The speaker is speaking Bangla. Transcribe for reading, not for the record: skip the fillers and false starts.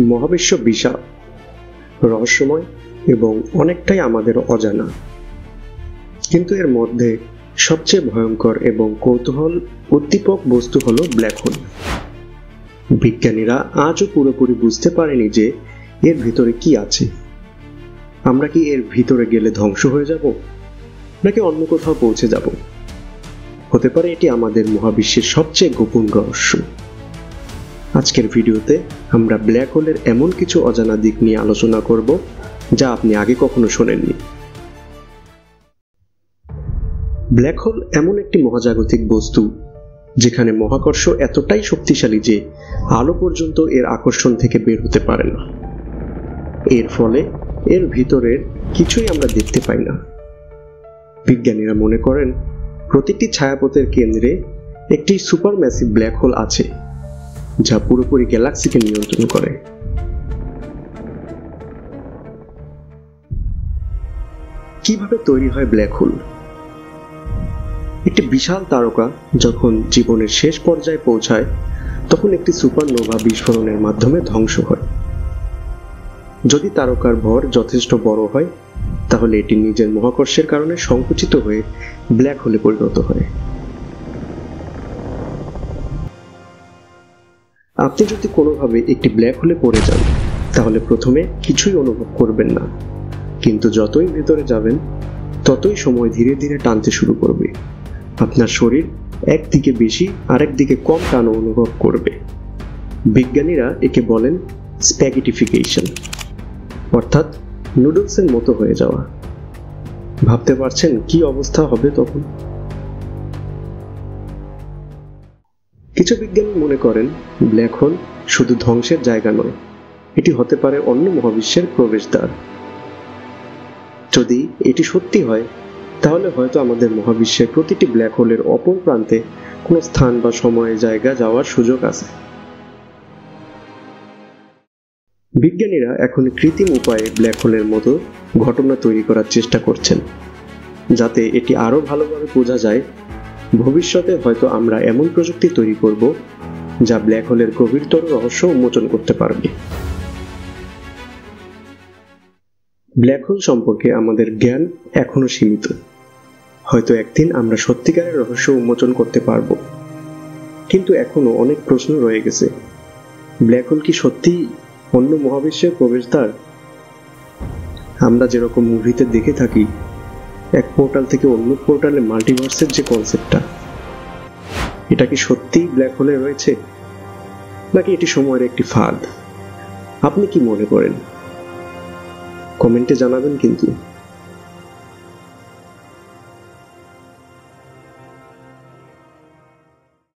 মহাবিশ্ব বিশাল, রহস্যময় এবং অনেকটাই আমাদের অজানা। কিন্তু এর মধ্যে সবচেয়ে ভয়ঙ্কর এবং কৌতূহল উদ্দীপক বস্তু হলো ব্ল্যাক হোল। বিজ্ঞানীরা আজও পুরোপুরি বুঝতে পারেনি যে এর ভিতরে কি আছে। আমরা কি এর ভিতরে গেলে ধ্বংস হয়ে যাব, নাকি অন্য কোথাও পৌঁছে যাব? হতে পারে এটি আমাদের মহাবিশ্বের সবচেয়ে গোপন রহস্য। আজকের ভিডিওতে আমরা ব্ল্যাক হোলের এমন কিছু অজানা দিক নিয়ে আলোচনা করব যা আপনি আগে কখনো শোনেননি। ব্ল্যাক হোল এমন একটি মহাজাগতিক বস্তু যেখানে মহাকর্ষ এতটাই শক্তিশালী যে আলো পর্যন্ত এর আকর্ষণ থেকে বের হতে পারে না। এর ফলে এর ভিতরের কিছুই আমরা দেখতে পাই না। বিজ্ঞানীরা মনে করেন প্রতিটি ছায়াপথের কেন্দ্রে একটি সুপারম্যাসিভ ব্ল্যাক হোল আছে যা পুরোপুরি গ্যালাক্সিকে নিয়ন্ত্রণ করে। কিভাবে তৈরি হয় ব্ল্যাক হোল? একটি বিশাল তারকা যখন জীবনের শেষ পর্যায়ে পৌঁছায় তখন একটি সুপারনোভা বিস্ফোরণের মাধ্যমে ধ্বংস হয়। যদি তারকার ভর যথেষ্ট বড় হয় তাহলে এটি নিজের মহাকর্ষের কারণে সংকুচিত হয়ে ব্ল্যাক হোলে পরিণত হয়। আপনি যদি কোনোভাবে একটি ব্ল্যাক হোলে পড়ে যান তাহলে প্রথমে কিছুই অনুভব করবেন না, কিন্তু যতই ভেতরে যাবেন ততই সময় ধীরে ধীরে টানতে শুরু করবে। আপনার শরীর একদিকে বেশি আরেক দিকে কম টান অনুভব করবে। বিজ্ঞানীরা একে বলেন স্প্যাগেটিফিকেশন, অর্থাৎ নুডলসের মতো হয়ে যাওয়া। ভাবতে পারছেন কি অবস্থা হবে তখন? কিছু বিজ্ঞানী মনে করেন ব্ল্যাক হোল শুধু ধ্বংসের জায়গা নয়, এটি হতে পারে অন্য মহাবিশ্বের প্রবেশদ্বার। যদি এটি সত্যি হয় তাহলে হয়তো আমাদের মহাবিশ্বের প্রতিটি ব্ল্যাক হোলের অপর প্রান্তে কোনো স্থান বা সময়ের জায়গা যাওয়ার সুযোগ আছে। বিজ্ঞানীরা এখন কৃত্রিম উপায়ে ব্ল্যাক হোলের মতো ঘটনা তৈরি করার চেষ্টা করছেন, যাতে এটি আরো ভালোভাবে বোঝা যায়। ভবিষ্যতে হয়তো আমরা এমন প্রযুক্তি তৈরি করব যা ব্ল্যাক হোলের গভীরতর রহস্য উন্মোচন করতে পারবে। ব্ল্যাক হোল সম্পর্কে আমাদের জ্ঞান এখনো সীমিত। হয়তো একদিন আমরা সত্যিকারের রহস্য উন্মোচন করতে পারব, কিন্তু এখনো অনেক প্রশ্ন রয়ে গেছে। ব্ল্যাক হোল কি সত্যি অন্য মহাবিশ্বের প্রবেশদ্বার? আমরা যেরকম মুভিতে দেখে থাকি এক পোর্টাল থেকে অন্য পোর্টালে মাল্টিভার্সের যে কনসেপ্টটা, এটা কি সত্যি ব্ল্যাক হোলে রয়েছে, নাকি এটি সময়ের একটি ফাঁদ? আপনি কি মনে করেন? কমেন্টে জানাবেন কিন্তু।